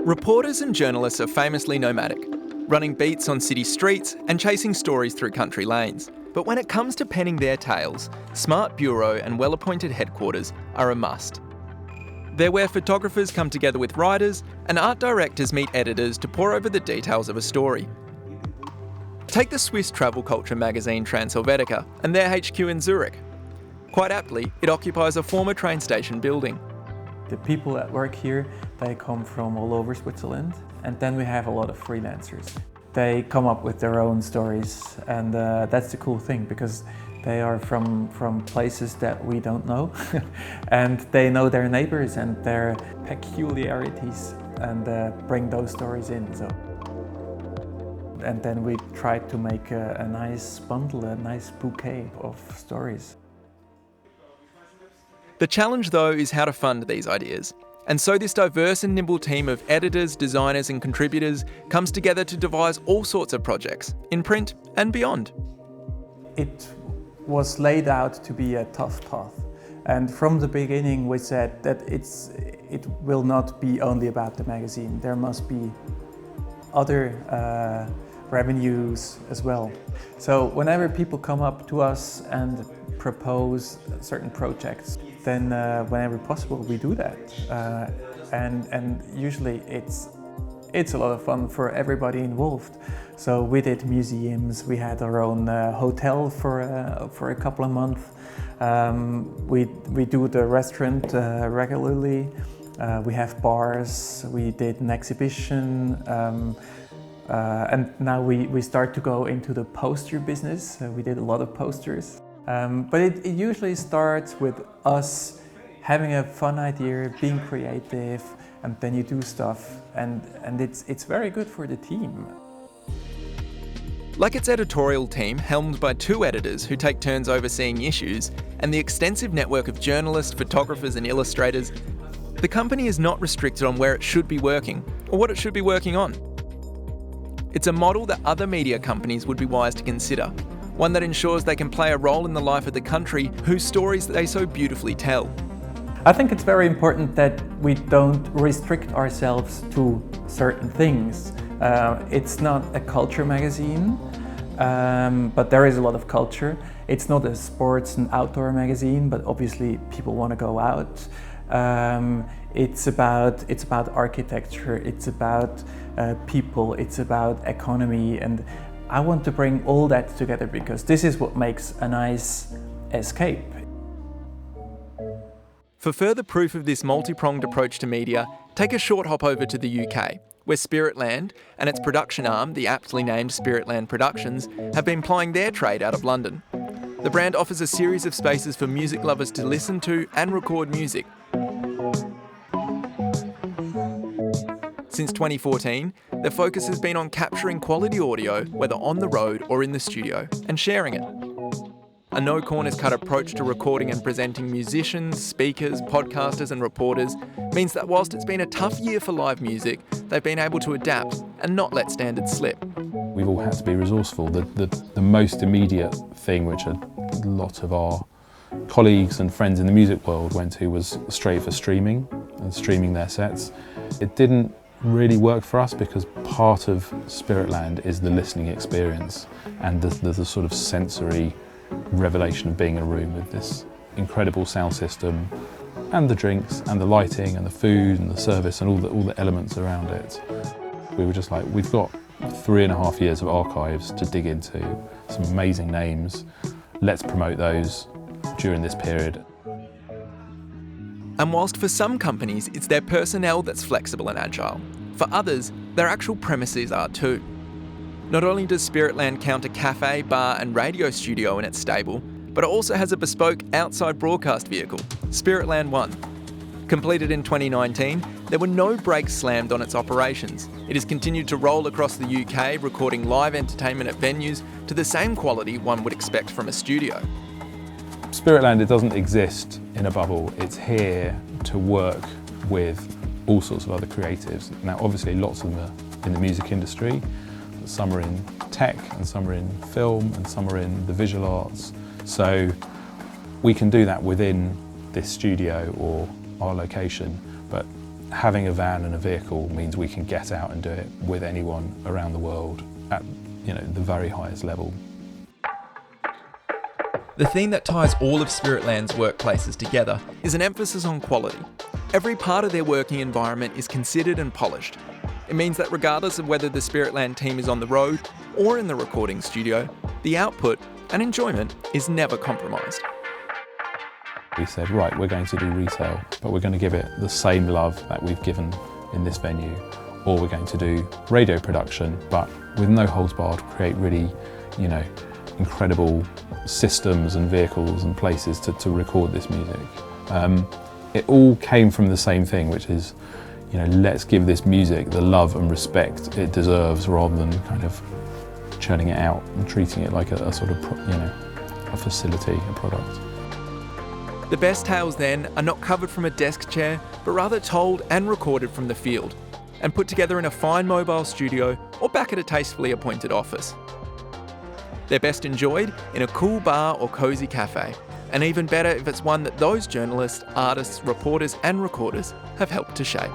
Reporters and journalists are famously nomadic, running beats on city streets and chasing stories through country lanes. But when it comes to penning their tales, smart bureau and well-appointed headquarters are a must. They're where photographers come together with writers and art directors meet editors to pore over the details of a story. Take the Swiss travel culture magazine Transhelvetica and their HQ in Zurich. Quite aptly, it occupies a former train station building. The people that work here, they come from all over Switzerland, and then we have a lot of freelancers. They come up with their own stories, and that's the cool thing, because they are from places that we don't know, and they know their neighbors and their peculiarities, and bring those stories in. And then we try to make a nice bundle, a nice bouquet of stories. The challenge, though, is how to fund these ideas. And so this diverse and nimble team of editors, designers and contributors comes together to devise all sorts of projects, in print and beyond. It was laid out to be a tough path. And from the beginning we said that it will not be only about the magazine. There must be other revenues as well. So whenever people come up to us and propose certain projects, then whenever possible we do that. And usually it's a lot of fun for everybody involved. So we did museums, we had our own hotel for a couple of months. We do the restaurant regularly. We have bars, we did an exhibition. And now we start to go into the poster business. We did a lot of posters. But it usually starts with us having a fun idea, being creative, and then you do stuff, and it's very good for the team. Like its editorial team, helmed by 2 editors who take turns overseeing issues, and the extensive network of journalists, photographers and illustrators, the company is not restricted on where it should be working, or what it should be working on. It's a model that other media companies would be wise to consider, one that ensures they can play a role in the life of the country whose stories they so beautifully tell. I think it's very important that we don't restrict ourselves to certain things. It's not a culture magazine, but there is a lot of culture. It's not a sports and outdoor magazine, but obviously people want to go out. It's about architecture, it's about people, it's about economy, and I want to bring all that together because this is what makes a nice escape. For further proof of this multi-pronged approach to media, take a short hop over to the UK, where Spiritland and its production arm, the aptly named Spiritland Productions, have been plying their trade out of London. The brand offers a series of spaces for music lovers to listen to and record music. Since 2014, their focus has been on capturing quality audio, whether on the road or in the studio, and sharing it. A no-corners-cut approach to recording and presenting musicians, speakers, podcasters and reporters means that whilst it's been a tough year for live music, they've been able to adapt and not let standards slip. We've all had to be resourceful. The most immediate thing which a lot of our colleagues and friends in the music world went to was straight for streaming and streaming their sets. It didn't really work for us because part of Spiritland is the listening experience and the sort of sensory revelation of being in a room with this incredible sound system and the drinks and the lighting and the food and the service and all the elements around it. We were just like, we've got 3.5 years of archives to dig into, some amazing names, let's promote those during this period. And whilst for some companies it's their personnel that's flexible and agile, for others their actual premises are too. Not only does Spiritland count a cafe, bar and radio studio in its stable, but it also has a bespoke outside broadcast vehicle, Spiritland 1. Completed in 2019, there were no brakes slammed on its operations. It has continued to roll across the UK, recording live entertainment at venues to the same quality one would expect from a studio. Spiritland, it doesn't exist in a bubble. It's here to work with all sorts of other creatives. Now, obviously, lots of them are in the music industry. Some are in tech, and some are in film, and some are in the visual arts. So we can do that within this studio or our location, but having a van and a vehicle means we can get out and do it with anyone around the world at the very highest level. The theme that ties all of Spiritland's workplaces together is an emphasis on quality. Every part of their working environment is considered and polished. It means that regardless of whether the Spiritland team is on the road or in the recording studio, the output and enjoyment is never compromised. We said, right, we're going to do retail, but we're going to give it the same love that we've given in this venue, or we're going to do radio production, but with no holds barred, create really, incredible systems and vehicles and places to record this music. It all came from the same thing, which is, let's give this music the love and respect it deserves, rather than kind of churning it out and treating it like a sort of, a facility, a product. The best tales then are not covered from a desk chair, but rather told and recorded from the field, and put together in a fine mobile studio or back at a tastefully appointed office. They're best enjoyed in a cool bar or cosy cafe, and even better if it's one that those journalists, artists, reporters and recorders have helped to shape.